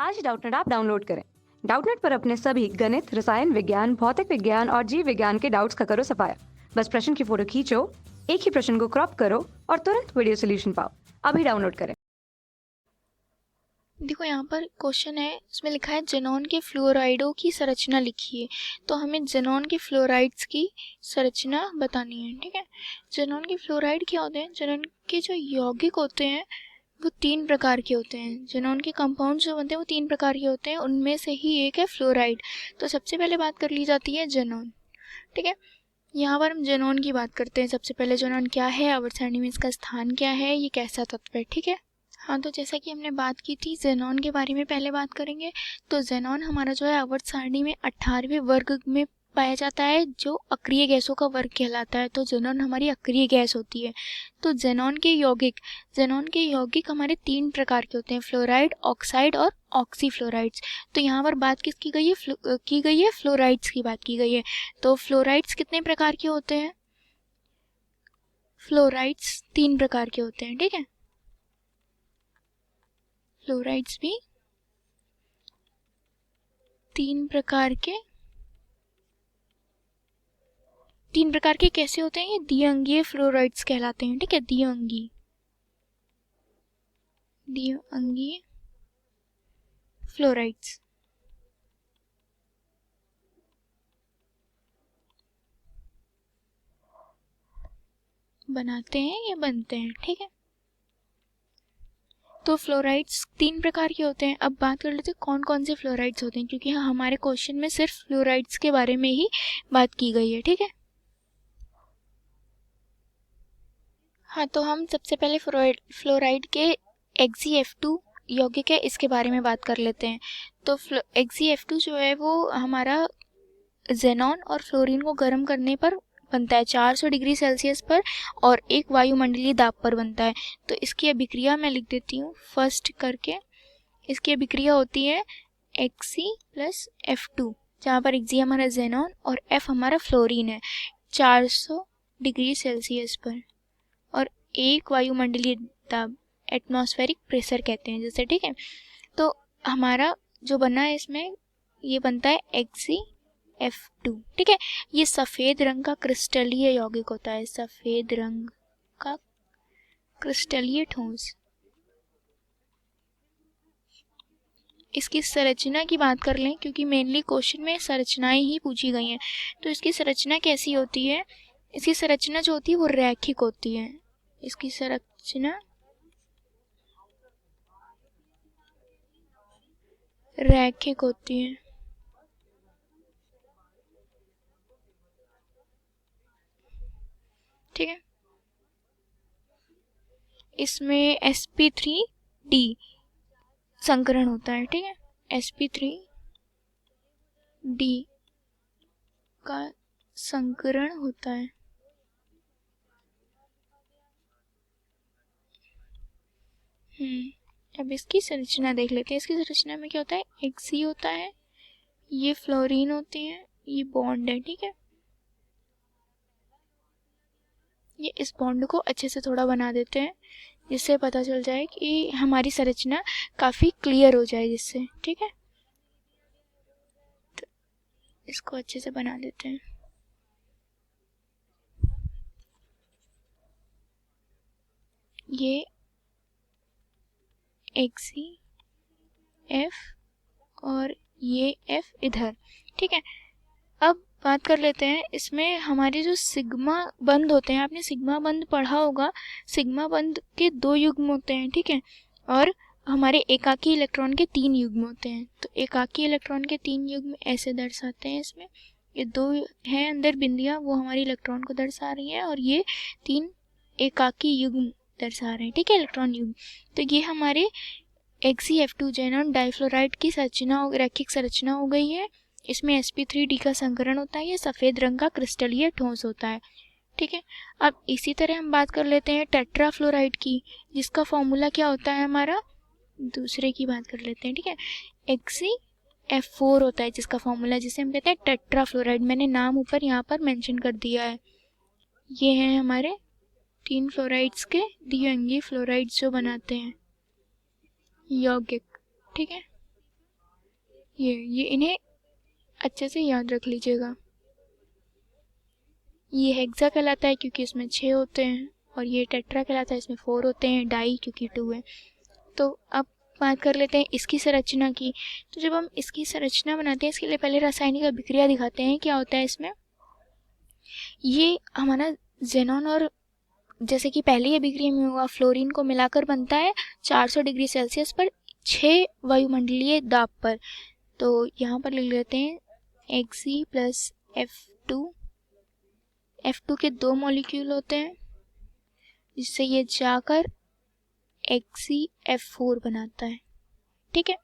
आज डाउटनेट आप डाउनलोड करें। डाउटनेट पर अपने सभी गणित, रसायन विज्ञान, भौतिक विज्ञान और जीव विज्ञान के डाउट्स का करो सफाया। बस प्रश्न की फोटो खींचो, एक ही प्रश्न को क्रॉप करो और तुरंत वीडियो सोल्यूशन पाओ। अभी डाउनलोड करें। देखो यहाँ पर क्वेश्चन है, इसमें लिखा है जेनॉन के फ्लोराइडों की संरचना लिखिए। तो हमें जेनॉन के फ्लोराइड्स की संरचना बतानी है। ठीक है, जेनॉन के फ्लोराइड क्या होते हैं? जेनॉन के जो यौगिक होते हैं वो 3 प्रकार के होते हैं। जेनॉन के कंपाउंड जो बनते हैं वो 3 प्रकार के होते हैं, उनमें से ही एक है फ्लोराइड। तो सबसे पहले बात कर ली जाती है जेनॉन। ठीक है, यहाँ पर हम जेनॉन की बात करते हैं। सबसे पहले जेनॉन क्या है, आवर्त सारणी में इसका स्थान क्या है, ये कैसा तत्व है। ठीक है, हाँ, तो जैसा कि हमने बात की थी, जेनॉन के बारे में पहले बात करेंगे। तो जेनॉन हमारा जो है आवर्त सारणी में 18वें वर्ग में पाया जाता है, जो अक्रिय गैसों का वर्ग कहलाता है। तो जेनॉन हमारी अक्रिय गैस होती है। तो जेनॉन के यौगिक हमारे 3 प्रकार के होते हैं, फ्लोराइड, ऑक्साइड और ऑक्सीफ्लोराइड्स। तो यहाँ पर बात किसकी गई है? फ्लोराइड्स की बात की गई है। तो फ्लोराइड्स कितने प्रकार के होते हैं? फ्लोराइड्स 3 प्रकार के होते हैं। ठीक है, फ्लोराइड्स भी 3 प्रकार के कैसे होते हैं? ये द्विअंगीय फ्लोराइड्स कहलाते हैं। ठीक है, द्विअंगीय फ्लोराइड्स। बनाते हैं या बनते हैं। ठीक है, तो फ्लोराइड्स 3 प्रकार के होते हैं। अब बात कर लेते हैं कौन कौन से फ्लोराइड्स होते हैं, क्योंकि हमारे क्वेश्चन में सिर्फ फ्लोराइड्स के बारे में ही बात की गई है। ठीक है, हाँ, तो हम सबसे पहले फ्लोराइड के XeF2 यौगिक है, इसके बारे में बात कर लेते हैं। तो XeF2 जो है वो हमारा जेनॉन और फ्लोरीन को गर्म करने पर बनता है, 400 डिग्री सेल्सियस पर और एक वायुमंडलीय दाब पर बनता है। तो इसकी अभिक्रिया मैं लिख देती हूँ फर्स्ट करके। इसकी अभिक्रिया होती है Xe+F2, जहाँ पर Xe हमारा जेनॉन और F हमारा फ्लोरीन है, 400 डिग्री सेल्सियस पर और एक वायुमंडलीय दाब, एटमॉस्फेरिक प्रेशर कहते हैं जैसे। ठीक है, तो हमारा जो बना है इसमें ये बनता है XeF2। ठीक है, ये सफ़ेद रंग का क्रिस्टलीय यौगिक होता है, सफ़ेद रंग का क्रिस्टलीय ठोस। इसकी संरचना की बात कर लें, क्योंकि मेनली क्वेश्चन में संरचनाएं ही पूछी गई हैं। तो इसकी संरचना कैसी होती है? इसकी संरचना जो होती है वो रैखिक होती है। इसकी संरचना रैखिक होती है। ठीक है, इसमें sp3d संकरण होता है। ठीक है, sp3d का संकरण होता है। अब इसकी संरचना देख लेते हैं। इसकी संरचना में क्या होता है? Xe होता है, ये फ्लोरीन होती है, ये बॉन्ड है। ठीक है, ये इस बॉन्ड को अच्छे से थोड़ा बना देते हैं, जिससे पता चल जाए कि हमारी संरचना काफ़ी क्लियर हो जाए जिससे। ठीक है, तो इसको अच्छे से बना देते हैं। ये Xef और ये F इधर। ठीक है, अब बात कर लेते हैं इसमें हमारे जो सिग्मा बंध होते हैं। आपने सिग्मा बंध पढ़ा होगा, सिग्मा बंध के 2 युग्म होते हैं। ठीक है, और हमारे एकाकी इलेक्ट्रॉन के 3 युग्म होते हैं। तो एकाकी इलेक्ट्रॉन के 3 युग्म ऐसे दर्शाते हैं। इसमें ये 2 हैं अंदर बिंदियां, वो हमारी इलेक्ट्रॉन को दर्शा रही हैं, और ये 3 एकाकी युग्म दर्शा रहे हैं। ठीक है, इलेक्ट्रॉन युग्म। तो ये हमारे XeF2 जेनॉन डाइफ्लोराइड की संरचना, रैखिक संरचना हो गई है। इसमें sp3d का संकरण होता है, ये सफ़ेद रंग का क्रिस्टलीय ठोस होता है। ठीक है, अब इसी तरह हम बात कर लेते हैं टेट्राफ्लोराइड की, जिसका फॉर्मूला क्या होता है हमारा? दूसरे की बात कर लेते हैं। ठीक है, XeF4 होता है जिसका फॉर्मूला, जिसे हम कहते हैं टेट्राफ्लोराइड। मैंने नाम ऊपर यहाँ पर मेंशन कर दिया है। ये हैं हमारे 3 फ्लोराइड्स के द्विअंगीय फ्लोराइड्स जो बनाते हैं यौगिक। ठीक है, ये इन्हें अच्छे से याद रख लीजिएगा। ये हेक्सा कहलाता है क्योंकि इसमें 6 होते हैं, और ये टेट्रा कहलाता है, इसमें 4 होते हैं, डाई क्योंकि 2 है। तो अब बात कर लेते हैं इसकी संरचना की। तो जब हम इसकी संरचना बनाते हैं, इसके लिए पहले रासायनिक अभिक्रिया दिखाते हैं क्या होता है इसमें। ये हमारा जेनॉन और जैसे कि पहली अभिक्रिया में हुआ फ्लोरीन को मिलाकर बनता है 400 डिग्री सेल्सियस पर 6 वायुमंडलीय दाब पर। तो यहाँ पर लिख लेते हैं Xc प्लस F2 के 2 मॉलिक्यूल होते हैं, जिससे ये जाकर XeF4 बनाता है। ठीक है,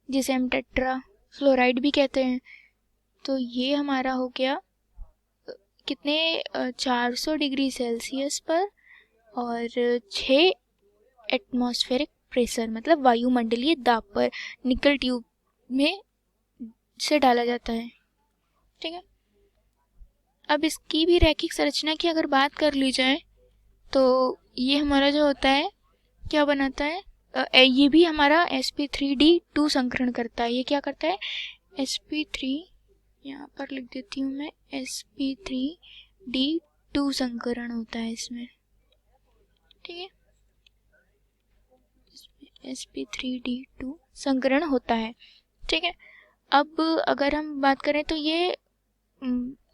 जिसे हम टेट्रा फ्लोराइड भी कहते हैं। तो ये हमारा हो गया कितने 400 डिग्री सेल्सियस पर और 6 एटमॉस्फेरिक प्रेशर मतलब वायुमंडलीय दाब पर निकल ट्यूब में से डाला जाता है। ठीक है, अब इसकी भी रैखिक संरचना की अगर बात कर ली जाए तो ये हमारा जो होता है क्या बनाता है, ये भी हमारा sp3d2 संकरण करता है। ये क्या करता है, sp3 यहाँ पर लिख देती हूँ मैं, sp3d2 संकरण होता है इसमें। ठीक है, sp3d2 संकरण होता है। ठीक है, अब अगर हम बात करें तो ये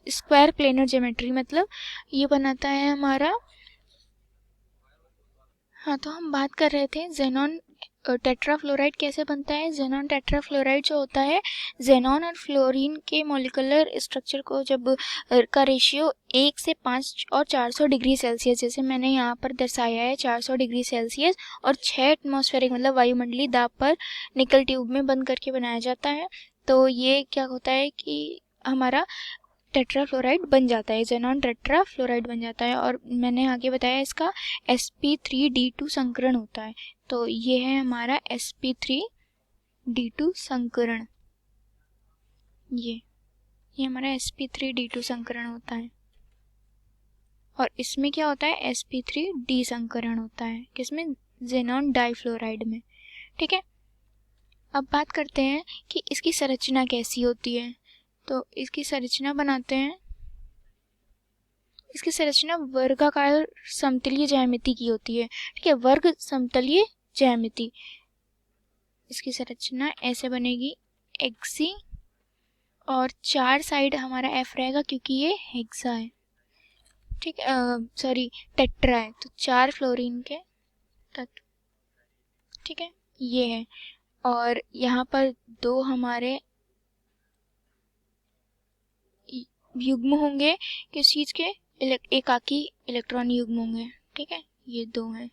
स्क्वायर प्लेनर ज्योमेट्री मतलब ये बनाता है हमारा। हाँ, तो हम बात कर रहे थे जेनॉन टेट्राफ्लोराइड कैसे बनता है। जेनॉन टेट्राफ्लोराइड जो होता है, जेनॉन और फ्लोरीन के मॉलिक्यूलर स्ट्रक्चर को जब का रेशियो 1 से 5 और 400 डिग्री सेल्सियस, जैसे मैंने यहाँ पर दर्शाया है 400 डिग्री सेल्सियस और 6 एटमॉस्फेरिक मतलब वायुमंडलीय दाब पर निकल ट्यूब में बंद करके बनाया जाता है। तो ये क्या होता है कि हमारा टेट्राफ्लोराइड बन जाता है, जेनॉन टेट्राफ्लोराइड बन जाता है। और मैंने आगे बताया इसका sp3d2 संकरण होता है। तो ये है हमारा sp3d2 संकरण, ये हमारा sp3d2 संकरण होता है। और इसमें क्या होता है, sp3d संकरण होता है, किसमें, जेनॉन डाइफ्लोराइड में। ठीक है, अब बात करते हैं कि इसकी संरचना कैसी होती है। तो इसकी संरचना बनाते हैं, इसकी संरचना वर्गाकार समतलीय ज्यामिति की होती है। ठीक है, वर्ग समतलीय ज्यामिति। इसकी संरचना ऐसे बनेगी, Xc और 4 साइड हमारा F रहेगा क्योंकि ये हेक्सा है। ठीक है, सॉरी टेट्रा है, तो 4 फ्लोरीन के तत्व। ठीक है, ये है। और यहाँ पर 2 हमारे युग्म होंगे किस चीज के, एकाकी इलेक्ट्रॉन युग्म होंगे। ठीक है, ये 2 हैं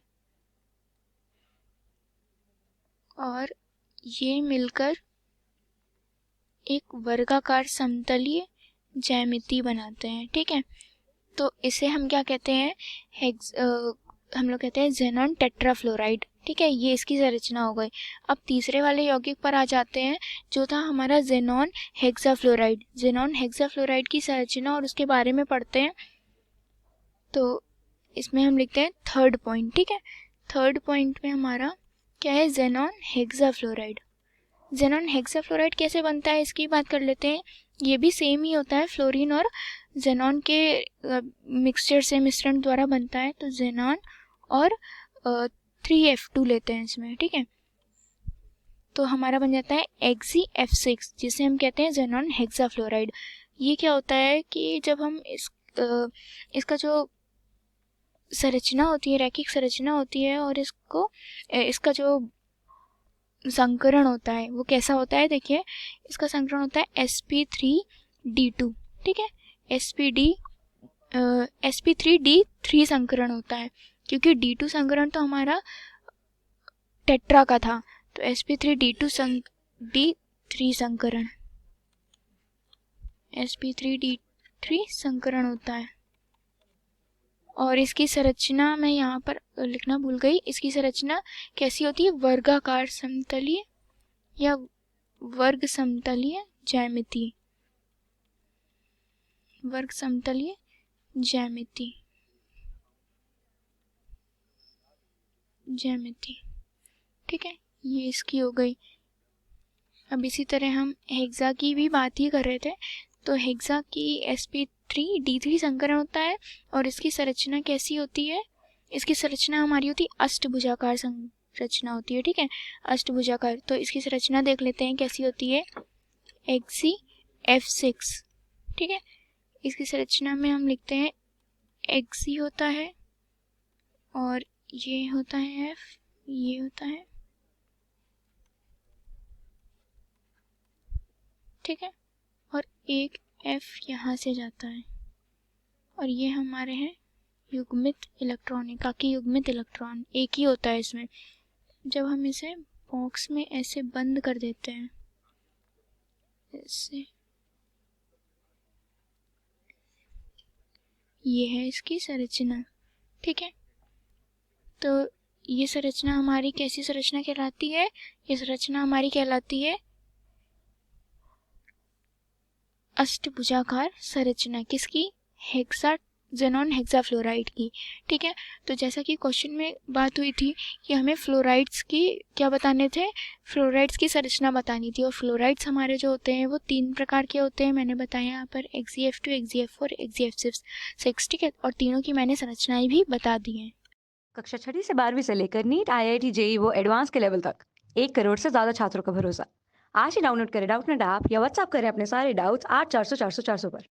और ये मिलकर एक वर्गाकार समतलीय ज्यामिति बनाते हैं। ठीक है, तो इसे हम क्या कहते हैं, हम लोग कहते हैं जेनॉन टेट्राफ्लोराइड। ठीक है, ये इसकी संरचना हो गई। अब तीसरे वाले यौगिक पर आ जाते हैं जो था हमारा जेनॉन हेक्साफ्लोराइड। जेनॉन हेक्साफ्लोराइड की संरचना और उसके बारे में पढ़ते हैं। तो इसमें हम लिखते हैं थर्ड पॉइंट। ठीक है, थर्ड पॉइंट में हमारा क्या है, जेनॉन हेक्साफ्लोराइड। जेनॉन हेक्साफ्लोराइड कैसे बनता है इसकी बात कर लेते हैं। ये भी सेम ही होता है, फ्लोरीन और जेनॉन के मिक्सचर से, मिश्रण द्वारा बनता है। तो जेनॉन और 3F2 लेते हैं इसमें। ठीक है, तो हमारा बन जाता है XeF6 जिसे हम कहते हैं जेनॉन हेक्साफ्लोराइड। ये क्या होता है कि जब हम इसका जो संरचना होती है, रैखिक संरचना होती है, और इसका जो संकरण होता है वो कैसा होता है, देखिए इसका संकरण होता है sp3d2। ठीक है, sp3d3 संकरण होता है क्योंकि d2 संकरण तो हमारा टेट्रा का था। तो sp3d3 संकरण, sp3d3 संकरण होता है। और इसकी संरचना मैं यहाँ पर लिखना भूल गई, इसकी संरचना कैसी होती है, वर्गाकार समतलीय या वर्ग समतलीय ज्यामिति, वर्ग समतलीय ज्यामिति। ठीक है, ये इसकी हो गई। अब इसी तरह हम हेक्सा की भी बात ही कर रहे थे। तो हेक्सा की sp3d3 संकरण होता है और इसकी संरचना कैसी होती है? इसकी संरचना हमारी होती है अष्टभुजाकार संरचना होती है, ठीक है, अष्टभुजाकार। तो इसकी संरचना देख लेते हैं कैसी होती है। HgF6, ठीक है। इसकी संरचना में हम लिखते हैं Hg होता है और ये होता है F, ये होता है, ठीक है, और एक F यहाँ से जाता है और ये हमारे हैं युग्मित इलेक्ट्रॉन, एकाकी युग्मित इलेक्ट्रॉन, एक ही होता है इसमें। जब हम इसे बॉक्स में ऐसे बंद कर देते हैं, ऐसे, ये है इसकी संरचना, ठीक है। तो ये संरचना हमारी कैसी संरचना कहलाती है? ये संरचना हमारी कहलाती है अष्टभुजाकार संरचना। किसकी? हेक्साजेनॉन हेक्साफ्लोराइड की, ठीक है। तो जैसा कि क्वेश्चन में बात हुई थी कि हमें फ्लोराइड्स की क्या बताने थे, फ्लोराइड्स की संरचना बतानी थी। और फ्लोराइड्स हमारे जो होते हैं वो 3 प्रकार के होते हैं, मैंने बताया यहाँ पर Xgf2, Xgf4, Xgf6, ठीक है। और तीनों की मैंने संरचनाएं भी बता दी हैं। कक्षा 6वीं से 12वीं से लेकर नीट, IIT, JEE वो एडवांस के लेवल तक 1 करोड़ से ज़्यादा छात्रों का भरोसा। आज ही डाउनलोड करें डाउटनेट ऐप या व्हाट्सएप करें अपने सारे डाउट्स 8400 400 400 पर।